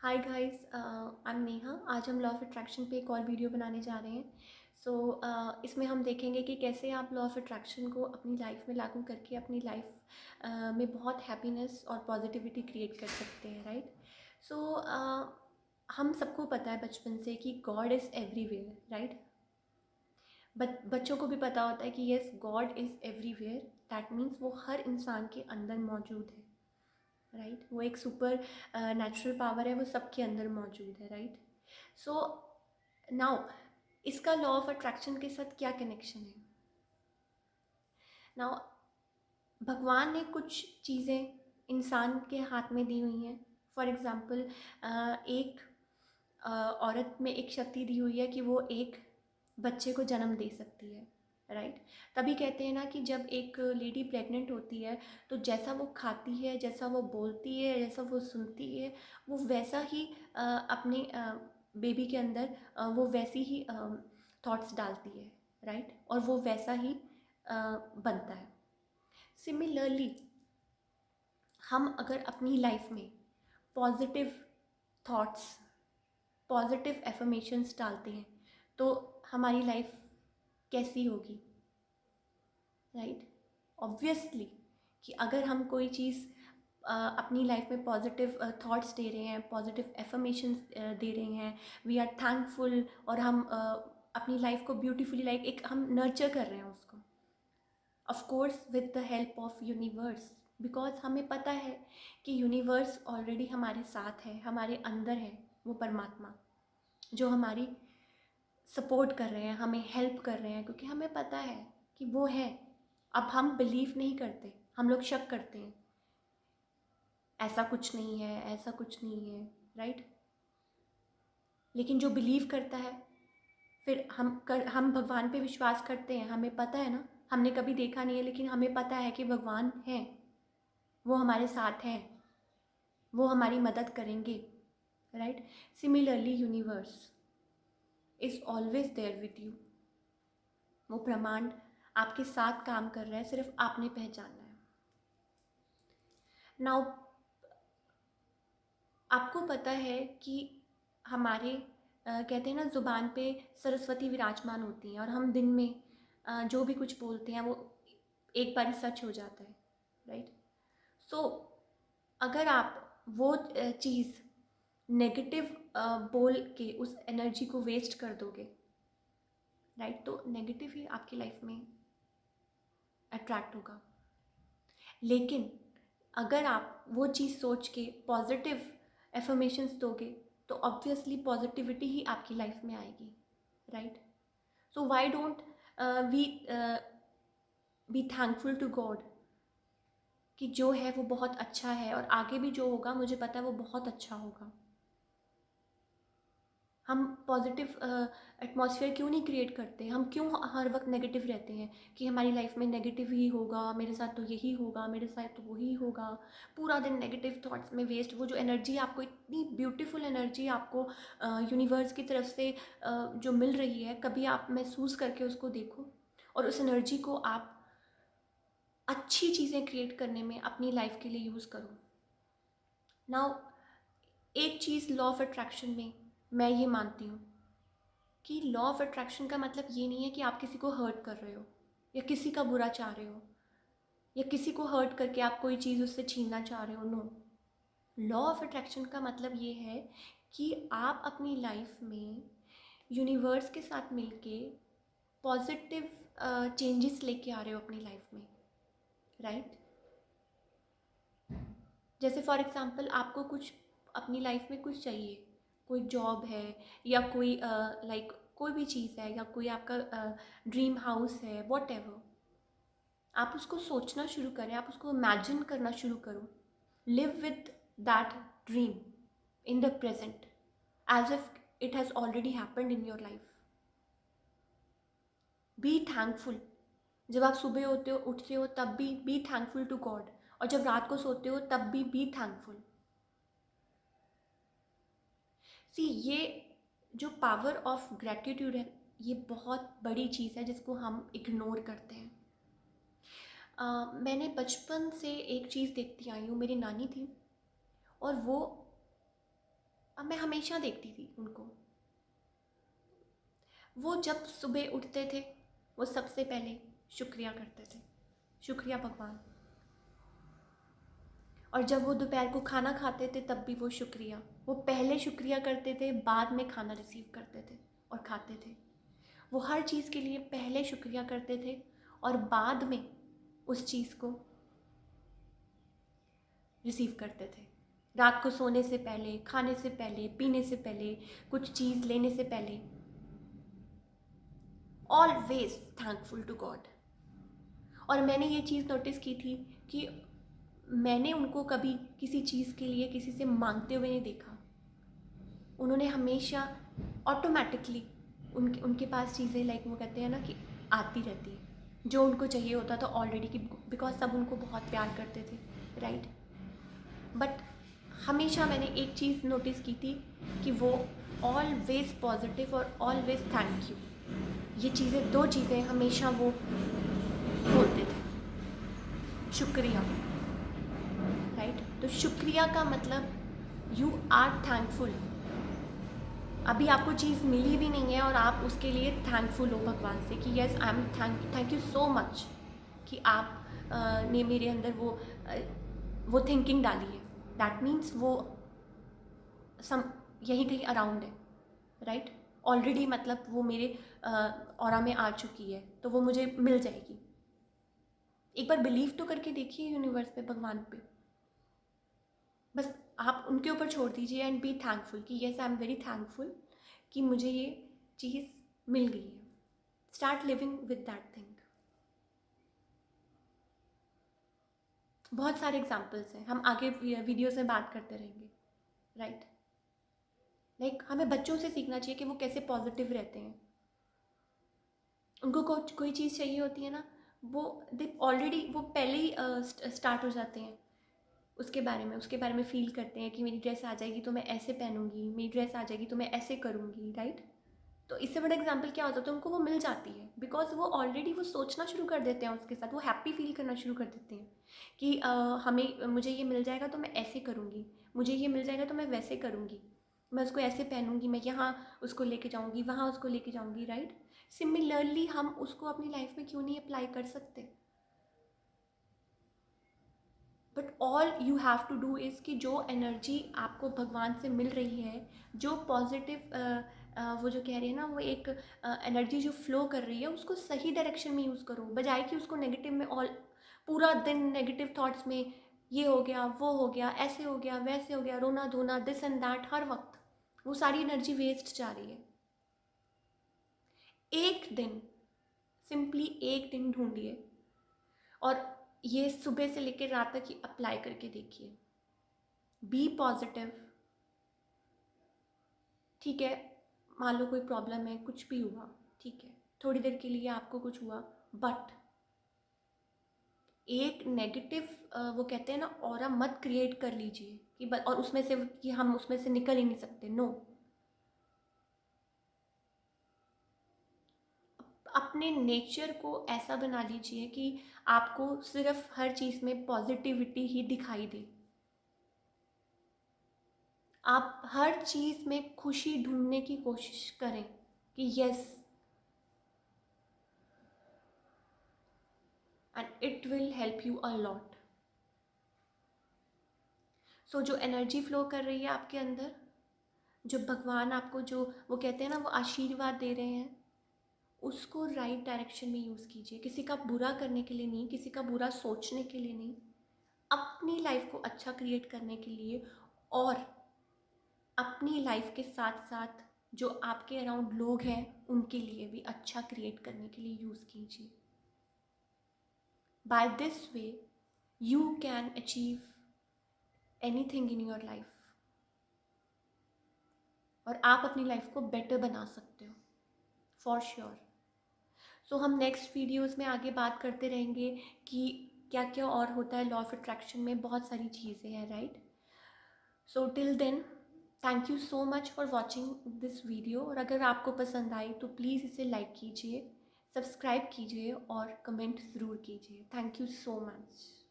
Hi guys, I am Neha. आज हम law of attraction पे एक और वीडियो बनाने जा रहे हैं। इसमें हम देखेंगे कि कैसे आप लॉ ऑफ अट्रैक्शन को अपनी लाइफ में लागू करके अपनी लाइफ में बहुत हैप्पीनेस और पॉजिटिविटी क्रिएट कर सकते हैं, राइट। सो हम सबको पता है बचपन से कि गॉड इज़ एवरीवेयर, राइट। बच्चों को भी पता होता है कि yes, God is everywhere. That means वो हर इंसान के अंदर मौजूद है, राइट। वो एक सुपर नेचुरल पावर है, वो सबके अंदर मौजूद है, राइट। सो नाउ इसका लॉ ऑफ अट्रैक्शन के साथ क्या कनेक्शन है? नाउ भगवान ने कुछ चीज़ें इंसान के हाथ में दी हुई हैं। फॉर एग्ज़ाम्पल, एक औरत में एक शक्ति दी हुई है कि वो एक बच्चे को जन्म दे सकती है, राइट। तभी कहते हैं ना कि जब एक लेडी प्रेग्नेंट होती है तो जैसा वो खाती है, जैसा वो बोलती है, जैसा वो सुनती है, वो वैसा ही अपने बेबी के अंदर वो वैसी ही थॉट्स डालती है, राइट। और वो वैसा ही बनता है। सिमिलरली हम अगर अपनी लाइफ में पॉजिटिव थॉट्स, पॉजिटिव एफर्मेशंस डालते हैं तो हमारी लाइफ कैसी होगी, राइट। ऑब्वियसली कि अगर हम कोई चीज़ अपनी लाइफ में पॉजिटिव थॉट्स दे रहे हैं, पॉजिटिव एफर्मेशंस दे रहे हैं, वी आर थैंकफुल, और हम अपनी लाइफ को ब्यूटीफुली लाइक एक हम नर्चर कर रहे हैं उसको, of course with the help of universe. Because हमें पता है कि यूनिवर्स ऑलरेडी हमारे साथ है, हमारे अंदर है, वो परमात्मा जो हमारी सपोर्ट कर रहे हैं, हमें हेल्प कर रहे हैं, क्योंकि हमें पता है कि वो है। अब हम बिलीव नहीं करते, हम लोग शक करते हैं, ऐसा कुछ नहीं है, ऐसा कुछ नहीं है, राइट। लेकिन जो बिलीव करता है, फिर हम भगवान पे विश्वास करते हैं। हमें पता है ना, हमने कभी देखा नहीं है लेकिन हमें पता है कि भगवान है, वो हमारे साथ हैं, वो हमारी मदद करेंगे, right. Similarly universe is always there with you. वो ब्रह्मांड आपके साथ काम कर रहा है, सिर्फ आपने पहचानना है। नाउ आपको पता है कि हमारे कहते हैं ना, ज़ुबान पे सरस्वती विराजमान होती हैं, और हम दिन में जो भी कुछ बोलते हैं वो एक बार सच हो जाता है, राइट। सो अगर आप वो चीज़ नेगेटिव बोल के उस एनर्जी को वेस्ट कर दोगे, राइट, तो नेगेटिव ही आपकी लाइफ में अट्रैक्ट होगा। लेकिन अगर आप वो चीज़ सोच के पॉजिटिव एफर्मेशंस दोगे तो ऑब्वियसली पॉजिटिविटी ही आपकी लाइफ में आएगी, right. So why don't we be thankful to God कि जो है वो बहुत अच्छा है, और आगे भी जो होगा मुझे पता है वो बहुत अच्छा होगा। हम पॉजिटिव एटमॉस्फेयर क्यों नहीं क्रिएट करते? हम क्यों हर वक्त नेगेटिव रहते हैं कि हमारी लाइफ में नेगेटिव ही होगा, मेरे साथ तो यही होगा, मेरे साथ तो वही होगा। पूरा दिन नेगेटिव थॉट्स में वेस्ट। वो जो एनर्जी आपको, इतनी ब्यूटीफुल एनर्जी आपको यूनिवर्स की तरफ से जो मिल रही है, कभी आप महसूस करके उसको देखो, और उस एनर्जी को आप अच्छी चीज़ें क्रिएट करने में अपनी लाइफ के लिए यूज़ करो। नाउ एक चीज़ लॉ ऑफ अट्रैक्शन में मैं ये मानती हूँ कि लॉ ऑफ अट्रैक्शन का मतलब ये नहीं है कि आप किसी को हर्ट कर रहे हो, या किसी का बुरा चाह रहे हो, या किसी को हर्ट करके आप कोई चीज़ उससे छीनना चाह रहे हो। नो, लॉ ऑफ अट्रैक्शन का मतलब ये है कि आप अपनी लाइफ में यूनिवर्स के साथ मिलके पॉजिटिव चेंजेस लेके आ रहे हो अपनी लाइफ में, राइट। जैसे फॉर एग्ज़ाम्पल आपको कुछ अपनी लाइफ में कुछ चाहिए, कोई जॉब है, या कोई लाइक कोई भी चीज़ है, या कोई आपका ड्रीम हाउस है, वॉट एवर। आप उसको सोचना शुरू करें, आप उसको इमेजिन करना शुरू करो। Live with that dream in the present as if it has already happened in your life. Be thankful. जब आप सुबह होते हो, उठते हो, तब भी बी थैंकफुल टू गॉड, और जब रात को सोते हो तब भी बी थैंकफुल। सी, ये जो पावर ऑफ ग्रैटिट्यूड है, ये बहुत बड़ी चीज़ है जिसको हम इग्नोर करते हैं। मैंने बचपन से एक चीज़ देखती आई हूँ, मेरी नानी थी, और वो अब मैं हमेशा देखती थी उनको, वो जब सुबह उठते थे वो सबसे पहले शुक्रिया करते थे, शुक्रिया भगवान। और जब वो दोपहर को खाना खाते थे तब भी वो शुक्रिया, वो पहले शुक्रिया करते थे, बाद में खाना रिसीव करते थे और खाते थे। वो हर चीज़ के लिए पहले शुक्रिया करते थे और बाद में उस चीज़ को रिसीव करते थे। रात को सोने से पहले, खाने से पहले, पीने से पहले, कुछ चीज़ लेने से पहले, ऑलवेज थैंकफुल टू गॉड। और मैंने ये चीज़ नोटिस की थी कि मैंने उनको कभी किसी चीज़ के लिए किसी से मांगते हुए नहीं देखा। उन्होंने हमेशा ऑटोमेटिकली उनके पास चीज़ें, लाइक वो कहते हैं ना कि आती रहती है, जो उनको चाहिए होता था ऑलरेडी, कि बिकॉज सब उनको बहुत प्यार करते थे, राइट। बट हमेशा मैंने एक चीज़ नोटिस की थी कि वो ऑलवेज पॉजिटिव और ऑलवेज थैंक यू, ये चीज़ें, दो चीज़ें हमेशा वो बोलते थे, शुक्रिया, राइट। तो शुक्रिया का मतलब यू आर थैंकफुल। अभी आपको चीज़ मिली भी नहीं है और आप उसके लिए थैंकफुल हो भगवान से कि yes I am thank you so much कि आप ने मेरे अंदर वो थिंकिंग डाली है। दैट मीन्स वो सम यहीं कहीं अराउंड है, राइट। ऑलरेडी मतलब वो मेरे ऑरा में आ चुकी है, तो वो मुझे मिल जाएगी। एक बार बिलीव तो करके देखिए यूनिवर्स पे, भगवान पे। बस आप उनके ऊपर छोड़ दीजिए एंड बी थैंकफुल कि yes I am very thankful कि मुझे ये चीज़ मिल गई है। Start living with that thing. बहुत सारे एग्जाम्पल्स हैं, हम आगे वीडियोस में बात करते रहेंगे, राइट। लाइक हमें बच्चों से सीखना चाहिए कि वो कैसे पॉजिटिव रहते हैं। उनको कोई चीज़ चाहिए होती है ना, वो ऑलरेडी वो पहले ही स्टार्ट हो जाते हैं उसके बारे में फील करते हैं कि मेरी ड्रेस आ जाएगी तो मैं ऐसे पहनूंगी, मेरी ड्रेस आ जाएगी तो मैं ऐसे करूँगी, राइट। तो इससे बड़ा एग्जाम्पल क्या होता है, तो उनको वो मिल जाती है बिकॉज वो ऑलरेडी वो सोचना शुरू कर देते हैं उसके साथ, वो हैप्पी फील करना शुरू कर देते हैं कि मुझे ये मिल जाएगा तो मैं ऐसे करूँगी, मुझे ये मिल जाएगा तो मैं वैसे करूँगी, मैं उसको ऐसे पहनूंगी, मैं यहाँ उसको लेके जाऊँगी, वहाँ उसको लेके जाऊँगी, राइट। सिमिलरली हम उसको अपनी लाइफ में क्यों नहीं अप्लाई कर सकते। But all you have to do is कि जो एनर्जी आपको भगवान से मिल रही है, जो पॉजिटिव वो जो कह रही है ना, वो एक एनर्जी जो फ्लो कर रही है, उसको सही डायरेक्शन में यूज़ करो, बजाय कि उसको नेगेटिव में ऑल पूरा दिन नेगेटिव थॉट्स में, ये हो गया, वो हो गया, ऐसे हो गया, वैसे हो गया, रोना धोना, दिस एंड दैट, हर वक्त वो सारी एनर्जी वेस्ट जा रही है। एक दिन, सिंपली एक दिन ढूंढिए और ये सुबह से लेकर रात तक ही अप्लाई करके देखिए। Be positive. ठीक है, मान लो कोई प्रॉब्लम है, कुछ भी हुआ, ठीक है, थोड़ी देर के लिए आपको कुछ हुआ, बट एक नेगेटिव वो कहते हैं ना ऑरा मत क्रिएट कर लीजिए कि और उसमें से कि हम उसमें से निकल ही नहीं सकते। नो, अपने नेचर को ऐसा बना लीजिए कि आपको सिर्फ हर चीज़ में पॉजिटिविटी ही दिखाई दे। आप हर चीज़ में खुशी ढूंढने की कोशिश करें कि yes, and it will help you a lot. So जो एनर्जी फ्लो कर रही है आपके अंदर, जो भगवान आपको जो वो कहते हैं ना वो आशीर्वाद दे रहे हैं, उसको राइट डायरेक्शन में यूज़ कीजिए। किसी का बुरा करने के लिए नहीं, किसी का बुरा सोचने के लिए नहीं, अपनी लाइफ को अच्छा क्रिएट करने के लिए, और अपनी लाइफ के साथ साथ जो आपके अराउंड लोग हैं उनके लिए भी अच्छा क्रिएट करने के लिए यूज़ कीजिए। By this way you can achieve anything in your life, और आप अपनी लाइफ को बेटर बना सकते हो फॉर श्योर। सो हम नेक्स्ट वीडियोस में आगे बात करते रहेंगे कि क्या क्या और होता है लॉ ऑफ अट्रैक्शन में, बहुत सारी चीज़ें हैं, right. So till then thank you so much for watching this video, और अगर आपको पसंद आई तो प्लीज़ इसे लाइक कीजिए, सब्सक्राइब कीजिए और कमेंट ज़रूर कीजिए। Thank you so much.